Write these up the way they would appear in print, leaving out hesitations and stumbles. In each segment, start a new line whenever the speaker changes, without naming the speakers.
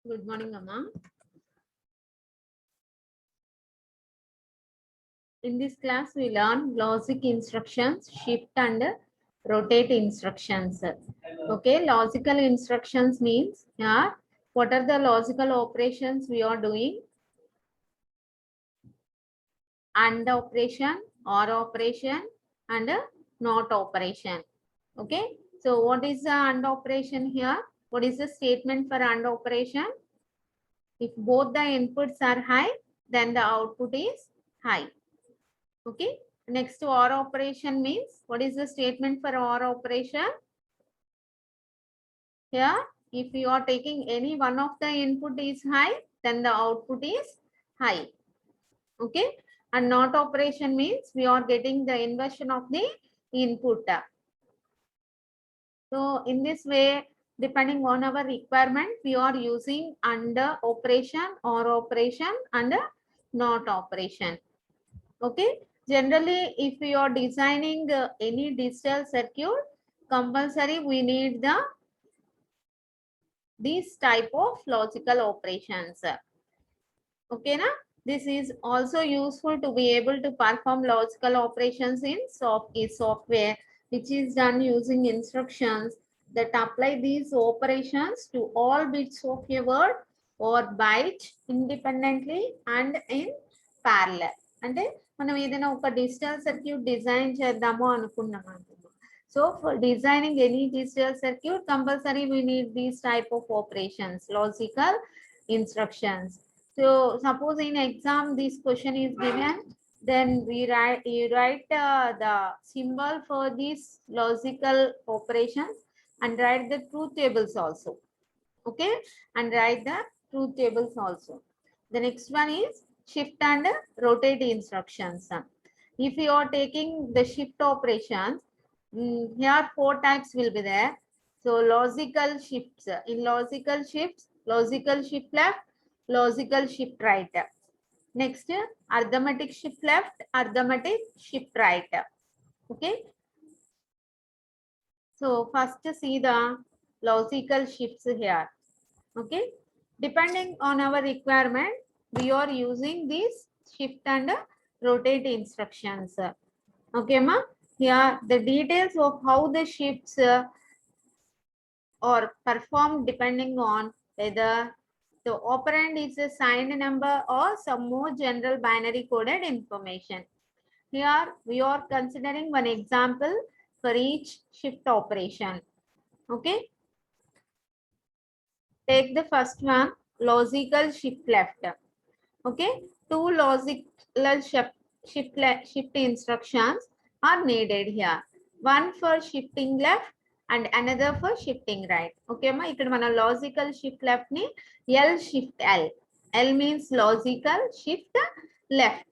Good morning, Amma. In this class, we learn logic instructions, shift and rotate instructions. Okay, logical instructions means, yeah, what are the logical operations we are doing? And operation, or operation, and not operation. Okay, so what is the and operation here? What is the statement for and operation? If both the inputs are high, then the output is high. Okay, next to OR operation means, what is the statement for OR operation? Here, if you are taking any one of the input is high, then the output is high. Okay, and not operation means we are getting the inversion of the input. So in this way, depending on our requirement, we are using under operation, or operation, and not operation. Okay, generally if we are designing any digital circuit, compulsory we need this type of logical operations. Okay, na? This is also useful to be able to perform logical operations in software, which is done using instructions that apply these operations to all bits of a word or byte independently and in parallel. అంటే మనం ఏదైనా ఒక digital circuit design చేద్దాము అనుకున్నాం అనుకున్నాం. So for designing any digital circuit, compulsory we need these type of operations, logical instructions. So suppose in exam this question is given, then you write the symbol for these logical operations and write the truth tables also. Okay, and write the truth tables also. The next one is shift and rotate instructions. If you are taking the shift operations, here 4 types will be there. So logical shifts. In logical shifts, logical shift left, logical shift right. Next, arithmetic shift left, arithmetic shift right. Okay. So first see the logical shifts here. Okay. Depending on our requirement, we are using these shift and rotate instructions. Okay, ma. Here the details of how the shifts are performed depending on whether the operand is a signed number or some more general binary coded information. Here we are considering one example for each shift operation. Okay. Take the first one, logical shift left. Okay, two logical shift instructions are needed here. One for shifting left and another for shifting right. Okay, ma, ikkada mana logical shift left ni L shift L. L means logical shift left.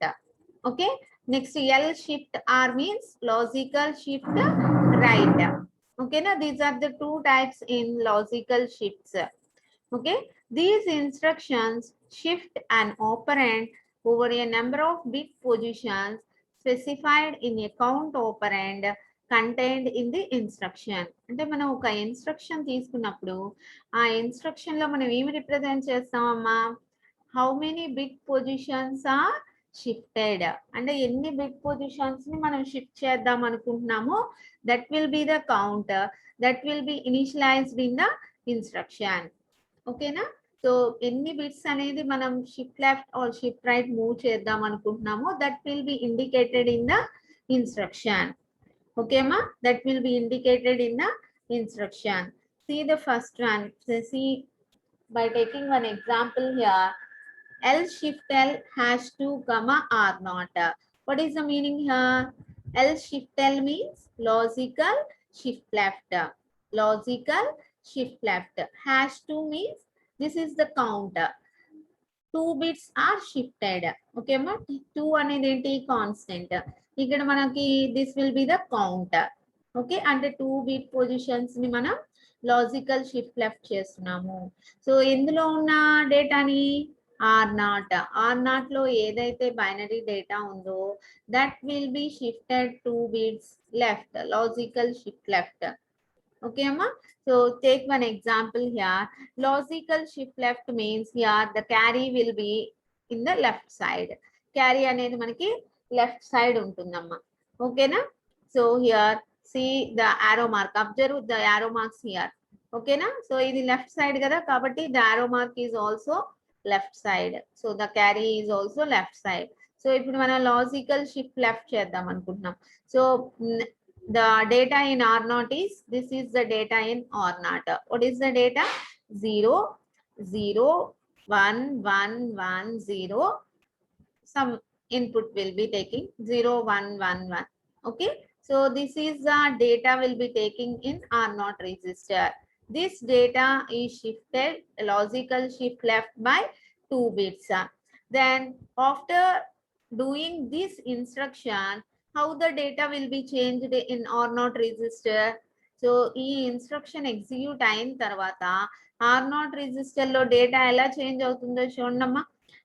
Okay, next L shift R means logical shift right. Okay, now these are the two types in logical shifts. Okay, these instructions shift an operand over a number of bit positions specified in a count operand contained in the instruction. అంటే మనం ఒక instruction తీసుకున్నప్పుడు ఆ instruction లో మనం ఏమి represent చేస్తామమ్మా, how many bit positions are shifted, అంటే ఎన్ని బిట్ పొజిషన్స్ ని మనం షిఫ్ట్ చేద్దాం అనుకుంటున్నామో that will be the count that will be initialised in the instruction. ఓకేనా. సో ఎన్ని బిట్స్ అనేది మనం shift left or shift right move చేద్దాం అనుకుంటున్నామో that will be indicated in the instruction. ఓకేమా, that will be indicated in the instruction. See the first one. So see, by taking one example here, L shift L #2, R naught. What is the meaning here? L shift L means logical shift left. Logical shift left. #2 means this is the count. 2 bits are shifted. Okay, ma, 2 అనేది ఏంటి constant. ఇక్కడ మనకి this will be the count. Okay, అంటే 2 bit positions ని మనం logical shift left చేస్తున్నాము. So ఎందులో ఉన్న డేటాని R0. R0 లో ఏదైతే బైనరీ డేటా ఉందో that will be shifted 2 bits left, logical shift left. Okay, Amma. So take one example here. Logical shift left means here the carry will be in the left side. Carry అనేది మనకి left side ఉంటుందమ్మా. ఓకేనా? So here see the arrow mark. Observe the arrow marks here. ఓకేనా? So ఇది left side కదా కాబట్టి the arrow mark is also left side. So the carry is also left side. So ఇప్పుడు మనం logical shift left చేద్దాం అనుకుంటున్నాం. So the data in R0 is, this is the data in R0. What is the data? 0, 0, 1, 1, 1, 0. Some input will be taking 0, 1, 1, 1. Okay. So this is the data will be taking in R0 register. This data is shifted, logical shift left by 2 bits. Then after doing this instruction, how the data will be changed in R0 register. So ఈ instruction execute అయిన తర్వాత R0 register లో data ఎలా change అవుతుందో చూడమ్మా.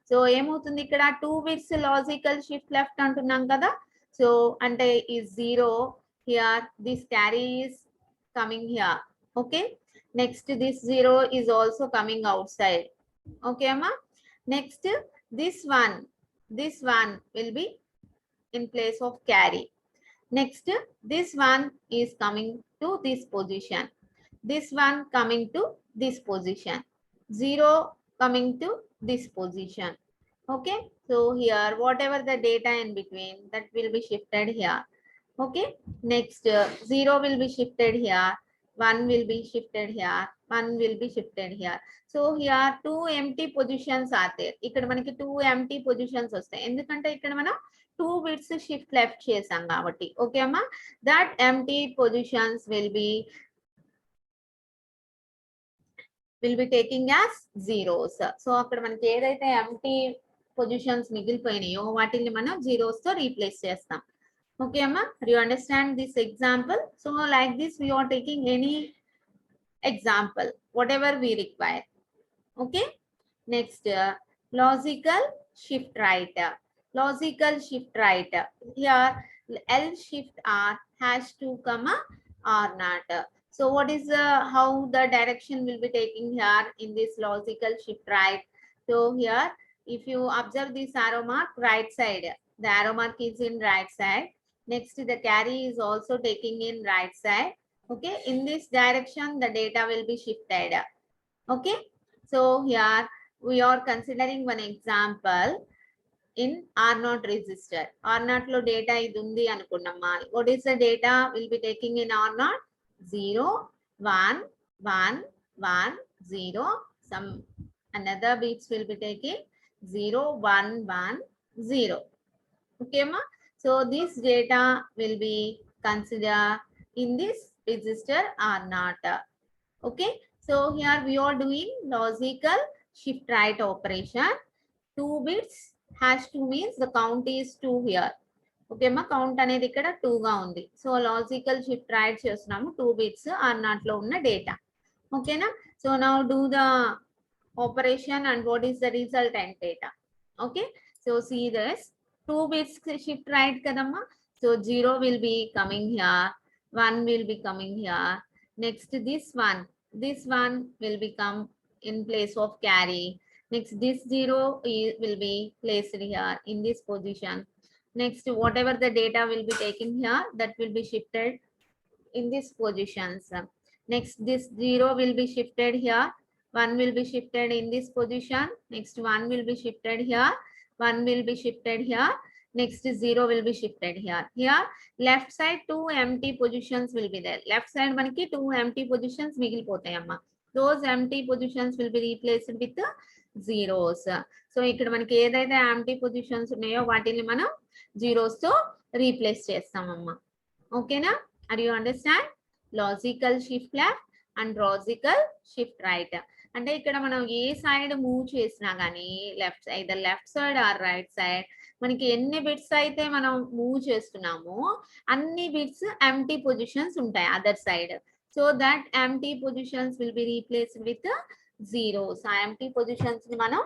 So ఏమవుతుంది ఇక్కడ 2 bits logical shift left అంటున్నాం కదా. సో అంటే ఈ 0 here, this carry is coming here. Okay, next this 0 is also coming outside. Okay అమ్మా. Next this one will be in place of carry. Next, this one is coming to this position. This one coming to this position. 0 coming to this position. Okay. So here, whatever the data in between, that will be shifted here. Okay. Next, 0 will be shifted here. 1 will be shifted here. 1 will be shifted here. So here 2 empty positions are there. ఇక్కడ మనకి 2 empty positions వస్తాయి. ఎందుకంటే ఇక్కడ మనం 2 bits shift left చేసాం కాబట్టి. Okay అమ్మా. That empty positions will be taking as zeros. So అక్కడ మనకి ఏదైతే empty positions మిగిలిపోయినాయో వాటిని మనం zeros తో రీప్లేస్ చేస్తాం. Okay, Amma, do you understand this example? So like this, we are taking any example, whatever we require. Okay. Next, logical shift right. Logical shift right. Here, L shift R #2, R0. So what is how the direction will be taking here in this logical shift right? So here, if you observe this arrow mark, right side, the arrow mark is in right side. Next, the carry is also taking in right side. Okay, in this direction, the data will be shifted. Okay, so here we are considering one example in R0 register. R0 lo data idu undi anukunnamma. What is the data will be taking in R0? 0, 1, 1, 1, 0. Some another bits will be taking 0, 1, 1, 0. Okay, ma. So this data will be considered in this register or not. Okay. So here we are doing logical shift right operation. 2 bits #2 means the count is 2 here. Okay, ma, count అనేది ఇక్కడ 2 గా ఉంది. So logical shift right చేస్తున్నాము 2 bits R0 లో ఉన్న data. ఓకేనా. So now do the operation and what is the resultant data. Okay. So see this. 2 bits shift right kadamma. So 0 will be coming here, 1 will be coming here. Next, this one will become in place of carry. Next, this 0 will be placed here in this position. Next, whatever the data will be taken here, that will be shifted in these positions. Next, this 0 will be shifted here, 1 will be shifted in this position. Next, 1 will be shifted here, 1 will be shifted here. Next, 0 will be shifted here. Here, left side 2 empty positions will be there. Left side manaki 2 empty positions migilipothayamma. Those empty positions will be replaced with zeros. So ikkada manaki edaithe empty positions unnayo vatini manam zeros to replace chestamamma. Okay na? Are you understand? Logical shift left and logical shift right. అంటే ఇక్కడ మనం ఏ side move చేసినా కానీ left side or right side మనకి ఎన్ని bits అయితే మనం move చేస్తున్నామో అన్ని బిట్స్ ఎంప్టీ పొజిషన్స్ ఉంటాయి other side. So that empty positions will be replaced with zeros. ఆ ఎంప్టీ పొజిషన్స్ ని మనం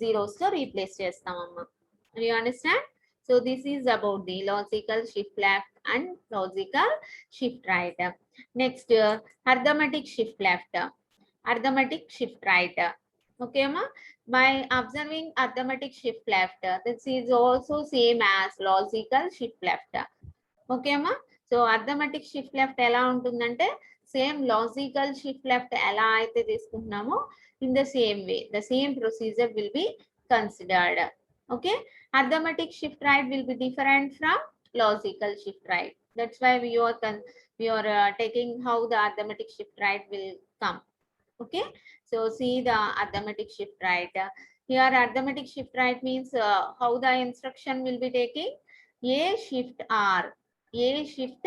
జీరోస్ తో రీప్లేస్ చేస్తామమ్మా. You understand? So this is about the logical shift left and logical shift right. Next, arithmetic shift left, arithmetic shift right. Okay, ma? By observing arithmetic shift left, this is also same as logical shift left. Okay, ma? So arithmetic shift left ఎలా ఉంటుందంటే same logical shift left ఎలా అయితే తీసుకుంటున్నామో in the same way the same procedure will be considered. Okay, arithmetic shift right will be different from logical shift right. That's why we are taking how the arithmetic shift right will come. Okay, so see the arithmetic shift right. Here arithmetic shift right means how the instruction will be taking a shift r, a shift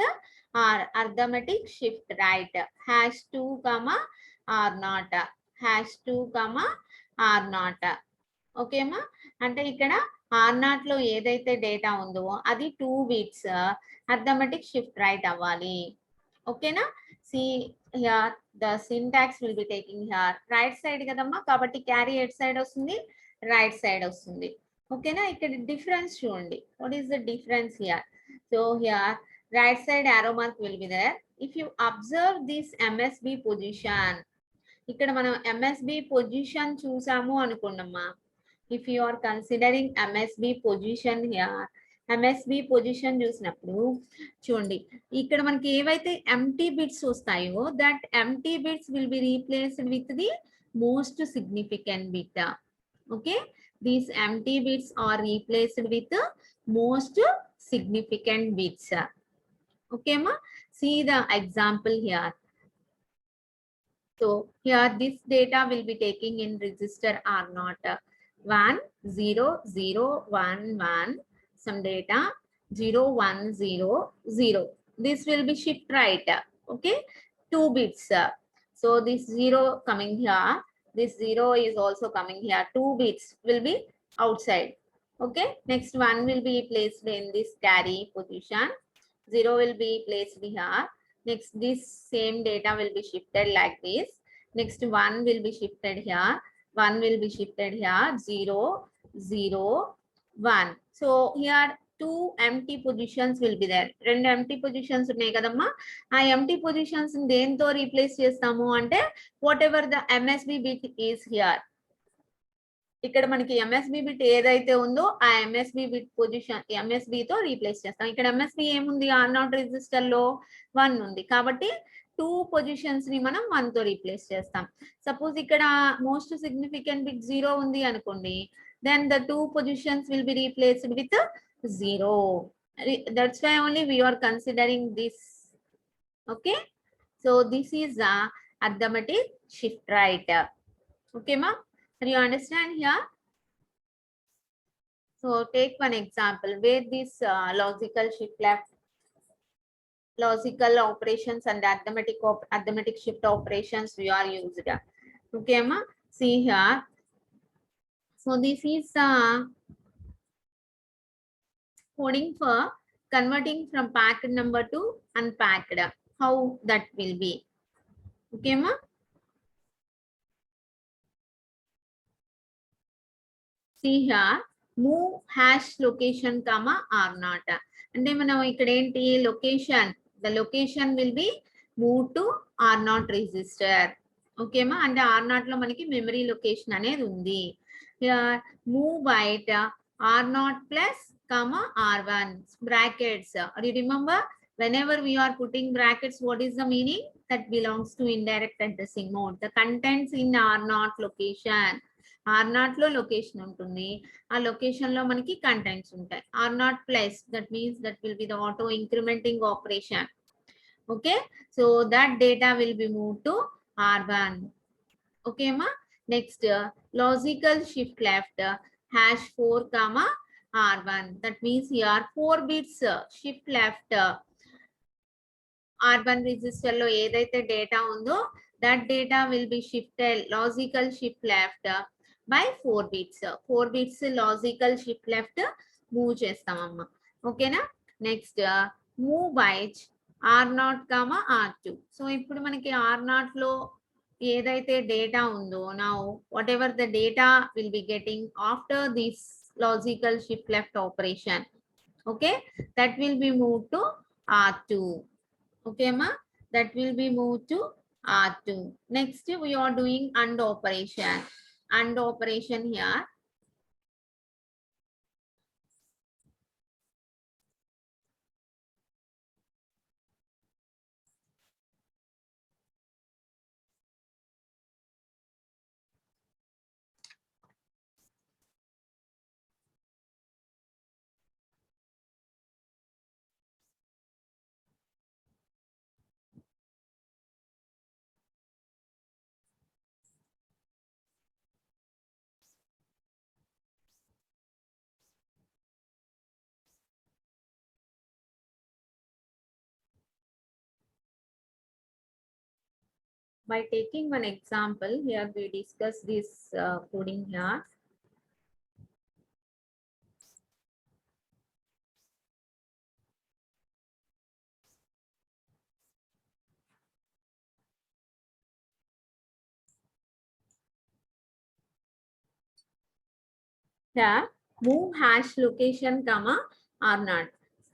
r, arithmetic shift right #2 comma r not, #2 comma r not. Okay మా, అంటే ఇక్కడ are not లో ఏదైతే data ఉందో అది 2 bits arithmetic shift right అవ్వాలి. ఓకేనా, see here the syntax will be taking here right side కదమ్మా, కాబట్టి క్యారీ ఎట్ సైడ్ వస్తుంది, రైట్ సైడ్ వస్తుంది. ఓకేనా, ఇక్కడ డిఫరెన్స్ చూడండి, what is the difference here. So here right side arrow mark will be there. If you observe this MSB position, ఇక్కడ మనం MSB position చూసాము అనుకోండమ్మా. If you are considering MSB position here, MSB position చూసినప్పుడు చూడండి ఇక్కడ మనకి ఏవైతే empty bits వస్తాయో that empty bits will be replaced with the most significant bit. Okay, these empty bits are replaced with most significant bits. Okay మా, see the example here. So here this data will be taking in register R0 1 0 0 1 1, some data 0 1 0 0. This will be shift right. Okay, 2 bits. So this 0 coming here, this 0 is also coming here, 2 bits will be outside. Okay, next 1 will be placed in this carry position, 0 will be placed here. Next this same data will be shifted like this. Next 1 will be shifted here, 1 will be shifted here, 0 0 1. So here 2 empty positions will be there. రెండు empty positions ఉన్నాయి కదమ్మా, ఆ empty positions దేంతో replace చేస్తాము అంటే what ever the MSB bit is here. ఇక్కడ మనకి MSB bit ఏదైతే ఉందో ఆ MSB బిట్ పొజిషన్ MSB తో రీప్లేస్ చేస్తాం. ఇక్కడ MSB ఏముంది, R0 రిజిస్టర్ లో 1 ఉంది కాబట్టి 2 పొజిషన్స్ ని మనం 1 తో రీప్లేస్ చేస్తాం. సపోజ్ ఇక్కడ మోస్ట్ సిగ్నిఫికెంట్ బిట్ 0 ఉంది అనుకోండి, then the 2 positions will be replaced with 0. That's why only we are considering this. Okay, so this is the arithmetic shift right. Okay ma, you understand here? So take one example where this logical shift left, logical operations and arithmetic shift operations we are used. Okay ma, see here. So this is coding for converting from packed number to unpacked, how that will be. Okay ma, see here move #location comma R0. అంటే మనం ఇక్కడ ఏంటి location, the location will be move to R0 register. ఓకేమా, అంటే R0 లో మనకి memory location అనేది ఉంది. Move byte R0 plus comma R1 brackets. You remember whenever we are putting brackets, what is the meaning? That belongs to indirect addressing mode. The contents in R0 location, R0 లో location ఉంటుంది, ఆ location లో మనకి contents ఉంటాయి. R0 plus that means that will be the auto incrementing operation. Okay, so that data will be move to R1. Okay మా, next logical shift left #4 comma R1. That means here 4 bits shift left. R1 register లో ఏదైతే data ఉందో that data will be shifted logical shift left by 4 bits. 4 bits logical shift left move చేస్తామమ్మా. ఓకేనా, next move byte R0 comma R2. So ఇప్పుడు మనకి R0 లో ఏదైతే data ఉందో now whatever the data will be getting after this logical shift left operation, Okay, that will be moved to R2. Okay ma, that will be moved to R2. Next we are doing AND operation. AND operation here. By taking one example, here we discuss this coding here. Here, move hash location comma or not.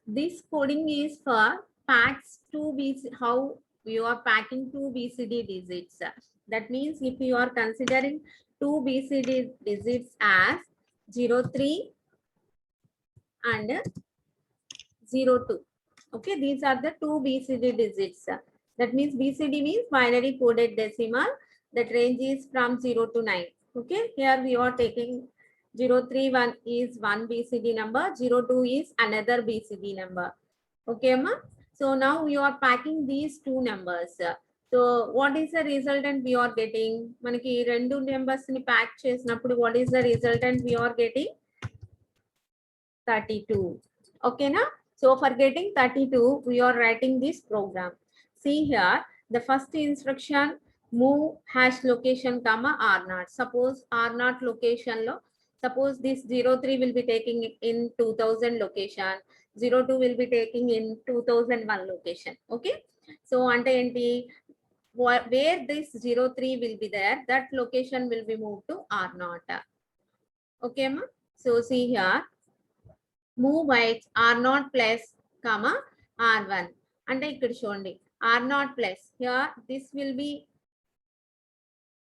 This coding is for packs 2 BC, how you are packing 2 BCD digits. That means if you are considering 2 BCD digits as 03 and 02. Okay, these are the 2 BCD digits. That means BCD means binary coded decimal. That range is from 0 to 9. Okay, here we are taking 031 is one BCD number, 02 is another BCD number. Okay, ma? So now we are packing these two numbers. So what is the resultant we are getting? Manaki rendu numbers ni pack chesinappudu what is the resultant we are getting? 32. Okay, na? So for getting 32, we are writing this program. See here, the first instruction, move hash location comma R0. Suppose R0 location lo, suppose this 03 will be taking in 2000 location, 02 will be taking in 2001 location. Okay, so ante enti, where this 03 will be there, that location will be moved to R0. Okay, ma? So see here, move bytes R0 plus comma R1. అంటే ఇక్కడ చూడండి R0 plus here this will be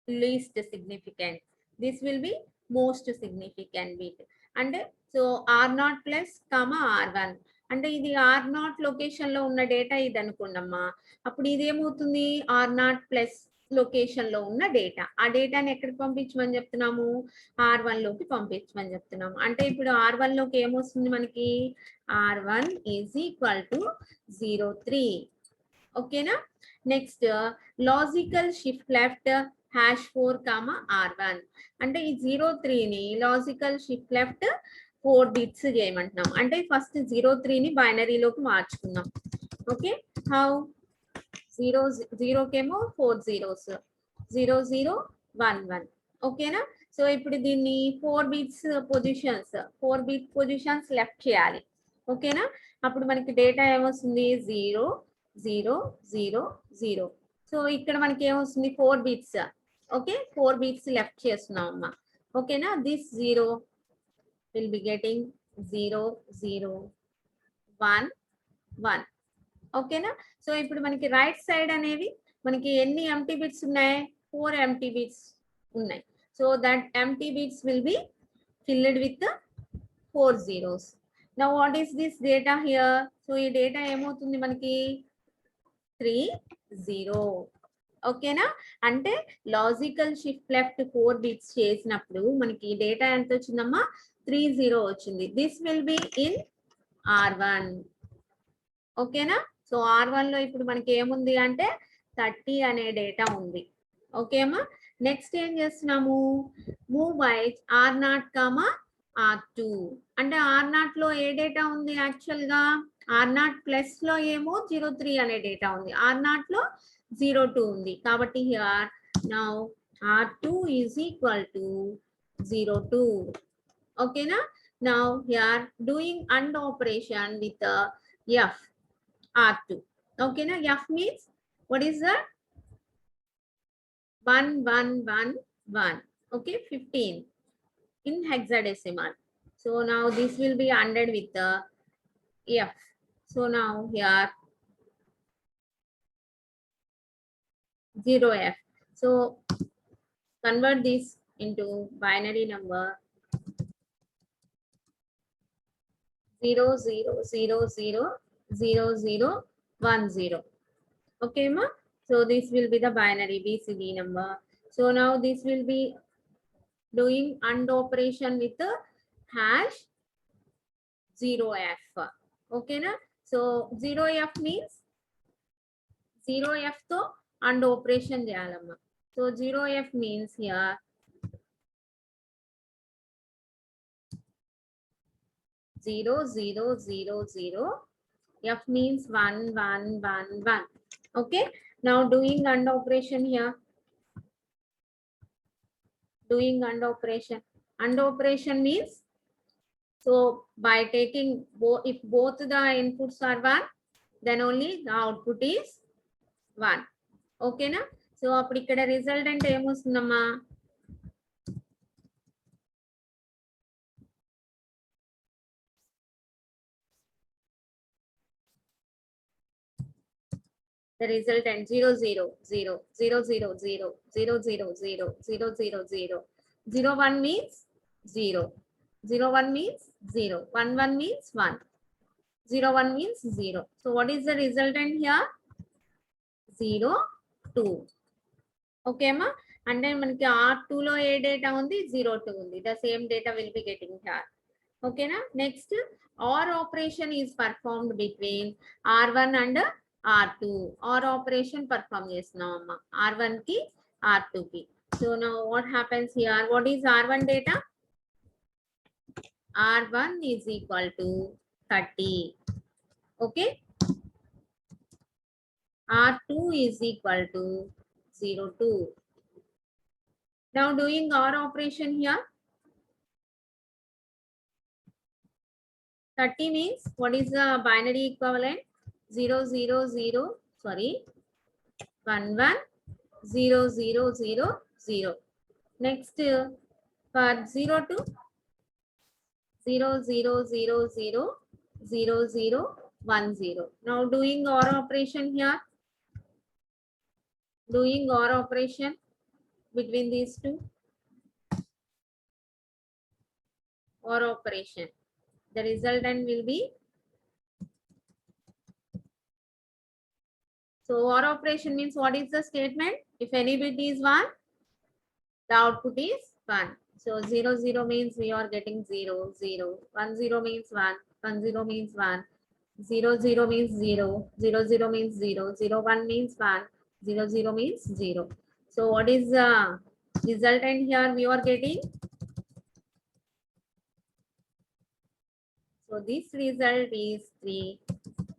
least significant, this will be most significant bit. అంటే so R0 plus comma R1 అంటే ఇది R0 location లో ఉన్న data ఇది అనుకోండమ్మా. అప్పుడు ఇది ఏమవుతుంది R0 ప్లస్ లొకేషన్ లో ఉన్న డేటా, ఆ డేటాని ఎక్కడికి పంపించమని చెప్తున్నాము, R1 లోకి పంపించమని చెప్తున్నాము. అంటే ఇప్పుడు R1 లోకి ఏమొస్తుంది మనకి, R1 ఈజ్ ఈక్వల్ టు 03. ఓకేనా. Next logical shift left #4 comma R1 అంటే ఈ 03ని లాజికల్ షిఫ్ట్ లెఫ్ట్ 4 బిట్స్ చేయమంటున్నాం. అంటే ఫస్ట్ 03ని బైనరీలోకి మార్చుకుందాం. ఓకే, హౌ 0 కేమో 4 zeros 0011. ఓకేనా. సో ఇప్పుడు దీన్ని 4 bits positions 4 bit positions left చేయాలి. ఓకేనా. అప్పుడు మనకి డేటా ఏమొస్తుంది 0 0 0 0. సో ఇక్కడ మనకి ఏమొస్తుంది 4 బిట్స్. ఓకే, 4 బిట్స్ లెఫ్ట్ చేస్తున్నాం అమ్మా. ఓకేనా. This 0 will be getting 0 0 1 1. ఓకేనా. సో ఇప్పుడు మనకి రైట్ సైడ్ అనేవి మనకి ఎన్ని ఎంటీ బిట్స్ ఉన్నాయి, 4 ఎంటీ బిట్స్ ఉన్నాయి. So that empty bits will be filled with 4 zeros. Now what is this data here, so ఈ డేటా ఏమవుతుంది మనకి 3 0. ఓకేనా. అంటే లాజికల్ షిఫ్ట్ లెఫ్ట్ 4 బిట్స్ చేసినప్పుడు మనకి డేటా ఎంత వచ్చిందమ్మా 30 వచ్చింది. This will be in R1. ఓకేనా. సో R1 లో ఇప్పుడు మనకి ఏముంది అంటే 30 అనే డేటా ఉంది. ఓకే అమ్మా. నెక్స్ట్ ఏం చేస్తున్నాము, move bytes R0 comma R2 అంటే R0 లో ఏ డేటా ఉంది, యాక్చువల్ గా R0 ప్లస్ లో ఏమో 03 అనే డేటా ఉంది, R0 లో 02 ఉంది. కాబట్టి here now R2 is equal to 02. ఓకేనా. Now here doing AND operation with F R2. Okay, now F means what is that? 1 1 1 1. Okay, 15 in hexadecimal. So now this will be ANDed with the F. So now here 0F. So convert this into binary number 0000010. Okay, ma? So this will be the binary BCD number. So now this will be doing AND operation with the hash 0F. Okay, na? So 0F means 0F to AND operation చేయాలమ్మా. So 0F means here 0000. F means 1111. Okay. Now doing AND operation here. Doing AND operation. AND operation means, so by taking if both the inputs are 1, then only the output is 1. Okay na? So అప్పుడు ఇక్కడ resultant ఏమొస్తుందమ్మా? The resultant 0000000000000. 01 means 0. 01 means 0. 11 means 1. 01 means 0. So what is the resultant here? 0, 2. Okay, ma? And then మనకి R2 లో ఏ data ఉంది? 02 ఉంది. The same data will be getting here. Okay, na? Next, OR operation is performed between R1 and R2. OR operation perform చేస్తున్నాం అమ్మా. R1 కి R2 కి. So now what happens here? What is R1 data? R1 is equal to 30. Okay. R2 is equal to 02. Now doing OR operation here. 30 means what is the binary equivalent? 000, sorry, 110000. Next, for 02, 00000010. Now doing OR operation here. Doing OR operation between these two. OR operation. The resultant will be, so OR operation means what is the statement? If any bit is 1, the output is 1. So 00 means we are getting 0, 0. 10 means 1, 10 means 1. 00 means 0, 00 means 0, 01 means 1, 00 means 0. So what is the resultant here we are getting? So this result is 3.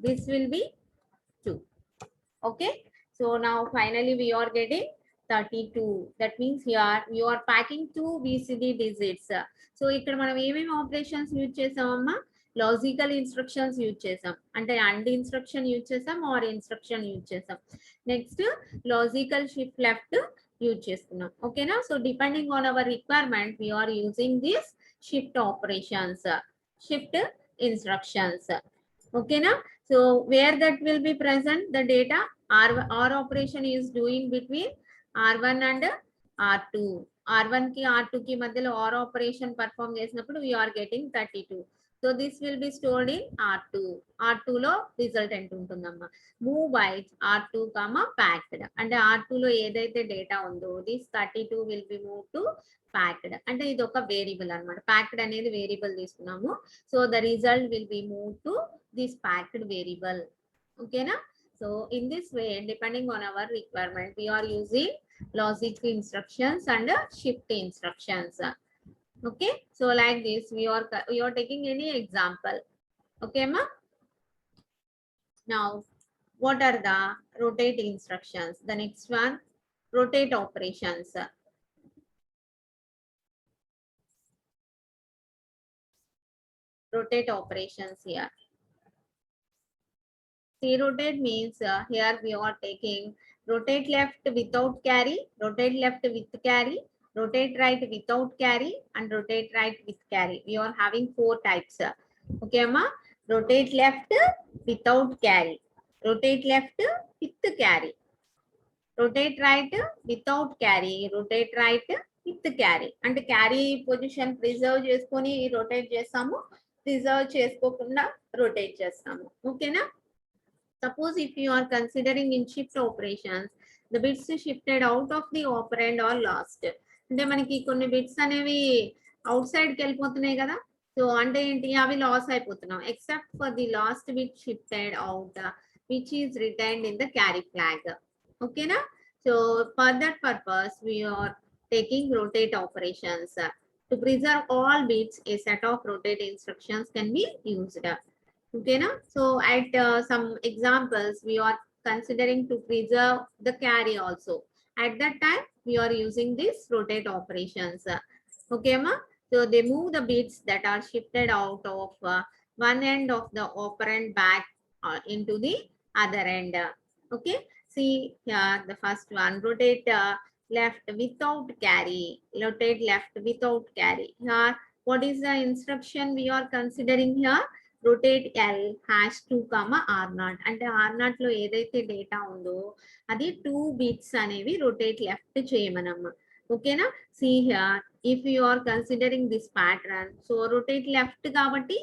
This will be 2. Okay. So now finally we are getting 32. That means here you are packing 2 BCD digits. So ఇక్కడ మనం ఏమేమి operations use చేసామమ్మా? Logical instructions use చేసాం. అంటే and instruction use చేసాం, or instruction use చేసాం. Next logical shift left use చేసుకున్నాం. ఓకేనా? So depending on our requirement we are using this shift operations, shift instructions. Okay na? So where that will be present, the data R operation is doing between R1 and R2. R1 ki R2 ki madhyalo OR operation perform చేసినప్పుడు we are getting 32. So this will be stored in R2. R2 లో resultant ఉంటుందమ్మా. Move by R2, packed. అంటే R2 లో ఏదైతే data ఉందో this 32 will be moved to packed. అంటే ఇది ఒక వేరియబుల్ అన్నమాట. packed అనేది వేరియబుల్ తీసుకున్నాము. So the result will be moved to this packed variable. Okay na? So in this way, depending on our requirement, we are using logic instructions and shift instructions. Okay, so like this we are taking any example. Okay ma? Now what are the rotate instructions? The next one, rotate operations. Rotate operations here. See, rotate means here we are taking rotate left without carry, rotate left with carry, rotate right without carry, and rotate right with carry. We are having 4 types. Okay, ma? rotate left without carry, rotate left with carry, rotate right without carry, rotate right with carry. అంటే carry position preserve చేసుకొని rotate చేస్తాము, preserve చేసుకోకుండా rotate చేస్తాము. ఓకేనా? Suppose if you are considering in shift operations, the bits shifted out of the operand or lost. అంటే మనకి కొన్ని bits అనేవి అవుట్ సైడ్ కి వెళ్ళిపోతున్నాయి కదా, సో అంటే ఏంటి, అవి లాస్ అయిపోతున్నాం. Except for the last bit shifted out which is retained in the carry flag. ఓకేనా? So for that purpose we are taking rotate operations. To preserve all bits, a set of rotate instructions can be used. Okay, na? So at some examples, we are considering to preserve the carry also. At that time, we are using this rotate operations. Okay, ma? So they move the bits that are shifted out of one end of the operand back into the other end. Okay, see here the first one, rotate left without carry, rotate left without carry. Here, what is the instruction we are considering here? Rotate L #2, R0. అంటే R0 లో ఏదైతే data ఉందో అది 2 bits అనేవి rotate left చేయమనమ్మా. ఓకేనా? See here if you are considering this pattern, so rotate left కాబట్టి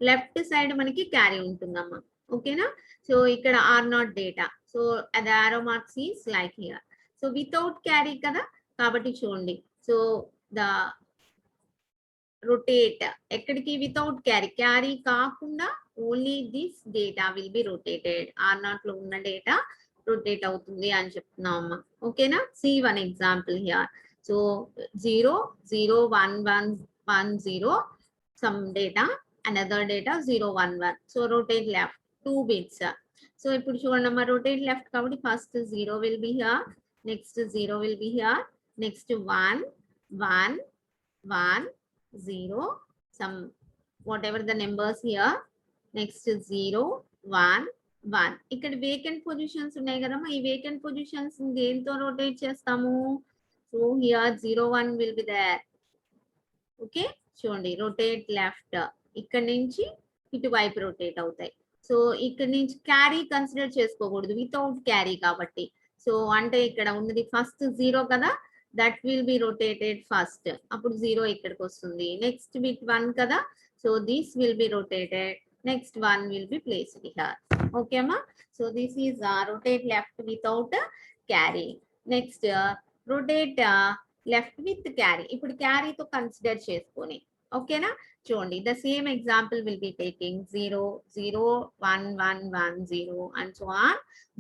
left side మనకి క్యారీ ఉంటుందమ్మా. ఓకేనా? సో ఇక్కడ R0 డేటా, సో అది arrow marks is like here. So without carry కదా, కాబట్టి చూడండి, సో ద rotate ఎక్కడికి, వితౌట్ క్యారీ, క్యారీ కాకుండా only this data will be rotated. R0 లో ఉన్న డేటా రొటేట్ అవుతుంది అని చెప్తున్నాం అమ్మా. ఓకేనా? See one example here. So 0 0 1 1 1 0 some data, another data 0 1 1. So rotate left 2 bits. So ఇప్పుడు చూడండి అమ్మా, రొటేట్ లెఫ్ట్ కాబట్టి first 0 will be here, next 0 will be here, next 1 1 1 0, some whatever the numbers here, next 0 1 1. ఇక్కడ vacant positions ఉన్నాయి కదమ్మా, ఈ vacant positions దేంతో rotate చేస్తాము? So here 0 1 will be there. Okay, చూడండి రొటేట్ లెఫ్ట్, ఇక్కడ నుంచి ఇటువైపు రొటేట్ అవుతాయి. సో ఇక్కడ నుంచి క్యారీ కన్సిడర్ చేసుకోకూడదు, వితౌట్ క్యారీ కాబట్టి. సో అంటే ఇక్కడ ఉన్నది ఫస్ట్ 0 కదా, that will be rotated first. అప్పుడు 0 ఇక్కడికి వస్తుంది. నెక్స్ట్ బిట్ 1 కదా, so this will be rotated, next 1 will be placed here. Okay ma? So this is rotate left without carry. Next rotate left with carry. ఇప్పుడు carry తో consider చేసుకొని, ఓకేనా? చూడండి the same example will be taking 0 0 1 1 1 0 and so on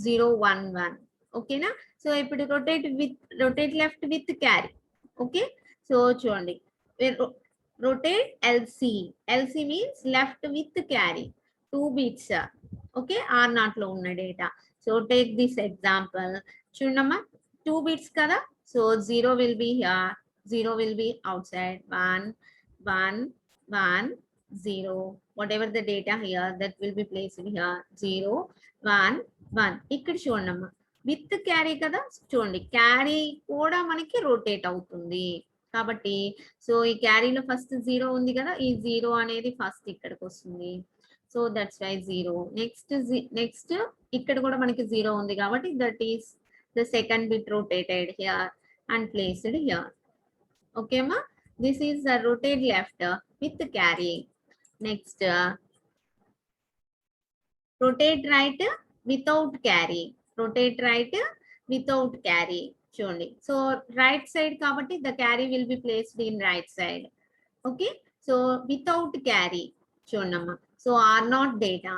0 1 1. ఓకేనా? So ఇప్పుడు rotate left with carry. Okay, so చూడండి rotate LC, LC means left with carry 2 bits. Okay, R0 లో ఉన్న data. So take this example, చూడమ్మా 2 bits కదా, so 0 will be here, 0 will be outside, 1 1 1 0, whatever the data here that will be placed here, 0 1 1. ఇక్కడ చూడమ్మా with carry కదా, చూడండి carry కూడా మనకి రొటేట్ అవుతుంది కాబట్టి, సో ఈ క్యారీలో ఫస్ట్ 0 ఉంది కదా, ఈ 0 అనేది ఫస్ట్ ఇక్కడికి వస్తుంది. So that's why 0. నెక్స్ట్ ఇక్కడ కూడా మనకి 0 ఉంది కాబట్టి that is the second bit rotated here and placed here. Okay మా, this is the rotate left with carry. Next rotate right without carry, rotate right without carry. చూడండి, so right side కాబట్టి the carry will be placed in right side. ఓకే, so without carry చూడమ్మా, so R0 data,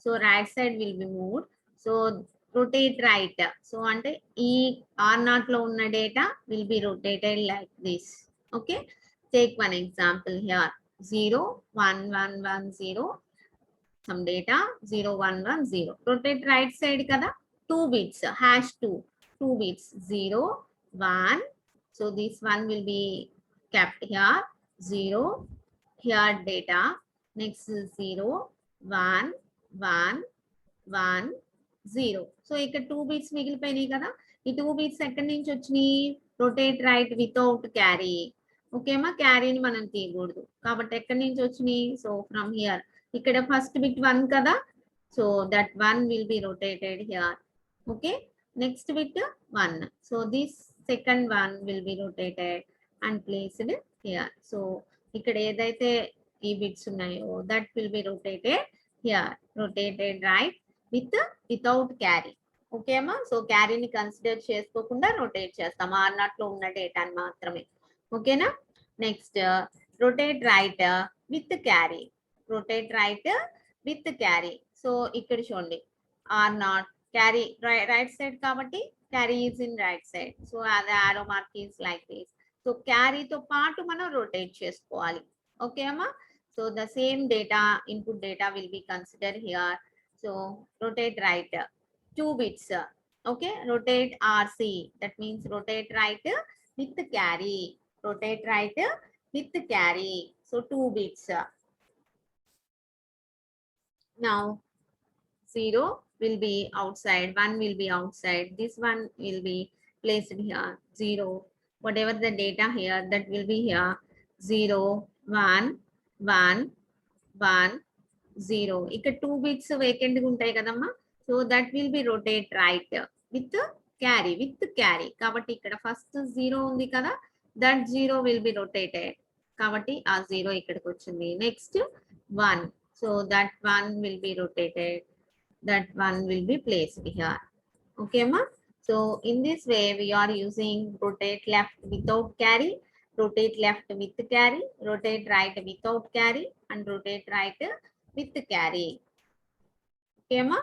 so right side will be moved. So rotate right, so అంటే ఈ R0 లో ఉన్న డేటా will be rotated like this. Okay, take one example here, 0 1 1 1 0, some data 0 1 1 0. rotate right side kada, 2 bits, #2 bits, 0 1. So this one will be kept here, 0 here data, next is 0 1 1 1 0. So ఇక్కడ 2 bits మిగిలిపోయినాయి కదా, ఈ 2 bits ఎక్కడి నుంచి వచ్చినాయి? Rotate right without carry. ఓకేమా, క్యారీని మనం తీయకూడదు కాబట్టి ఎక్కడి నుంచి వచ్చినాయి? So from here ikkada first bit 1 kada, so that 1 will be rotated here. Okay, next bit 1, so this second one will be rotated and placed here. So ikkada edaithe ee bits unnayo that will be rotated here, rotated right without carry. Okay అమ్మా, so క్యారీని consider చేసుకోకుండా rotate చేస్తాం అన్నట్లో ఉన్న డేటాని మాత్రమే. ఓకేనా, next rotate right with carry, rotate right with carry. So ఇక్కడ చూడండి or not carry right side కాబట్టి carry is in right side, so అది arrow mark is like this. So క్యారీతో పాటు మనం రొటేట్ చేసుకోవాలి. ఓకే అమ్మా, so the same data input data will be consider here. So rotate right 2 bits. Okay, rotate RC, that means rotate right with carry, rotate right with carry, so 2 bits. Now 0 will be outside, 1 will be outside, this one will be placed here. 0, whatever the data here, that will be here. 0 1 1 1 0. ఇక్కడ 2 bits vacant గా ఉంటాయి కదమ్మా, so that will B rotate right with carry కాబట్టి ఇక్కడ first 0 ఉంది కదా, that 0 will be rotated కాబట్టి ఆ 0 ఇక్కడికి వచ్చింది. Next 1, so that 1 will be rotated, that 1 will be placed here. Okay అమ్మా, so in this way we are using rotate left without carry, rotate left with carry, rotate right without carry, and rotate right with carry. Okay ma,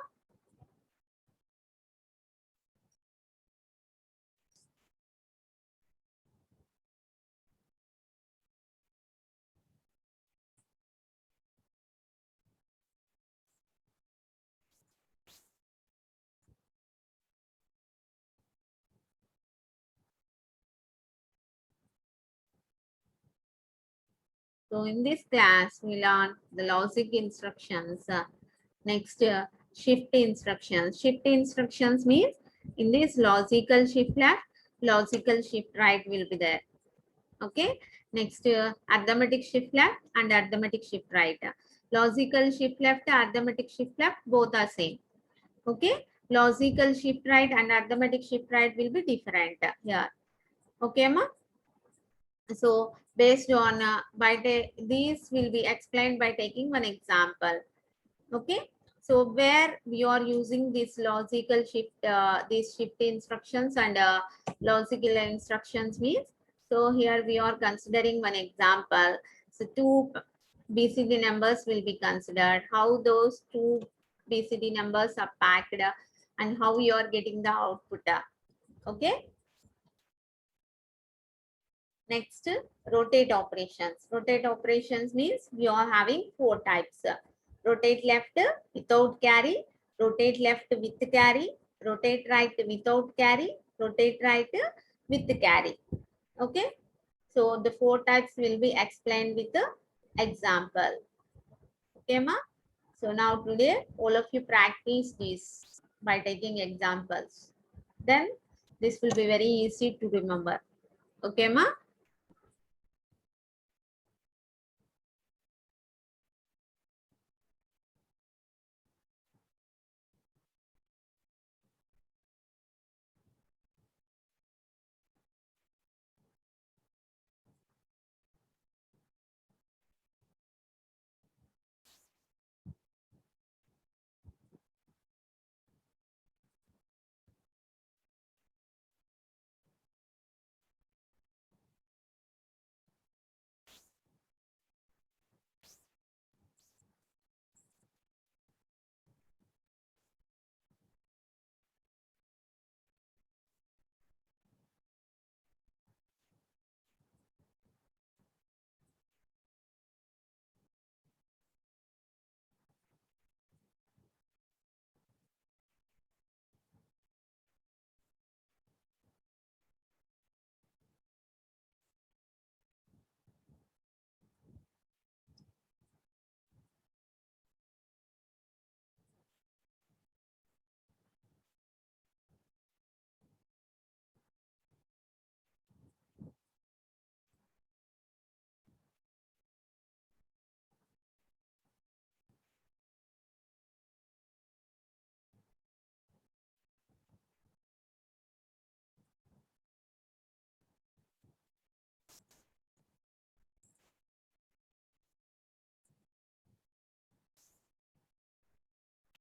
so in this class we learn the logic instructions. Next shift instructions. Shift instructions means in this logical shift left, logical shift right will be there. Okay, next arithmetic shift left and arithmetic shift right. Logical shift left, arithmetic shift left, both are same. Okay, logical shift right and arithmetic shift right will be different here. Okay ma, so based on these will be explained by taking one example. Okay, so where we are using this logical shift, these shift instructions and logical instructions means, so here we are considering one example. So 2 BCD numbers will be considered, how those 2 BCD numbers are packed and how you are getting the output. Okay, next rotate operations. Rotate operations means we are having 4 types. Rotate left without carry, rotate left with carry, rotate right without carry, rotate right with carry. Okay, so the 4 types will be explained with the example. Okay ma, so now today all of you practice this by taking examples, then this will be very easy to remember. Okay ma.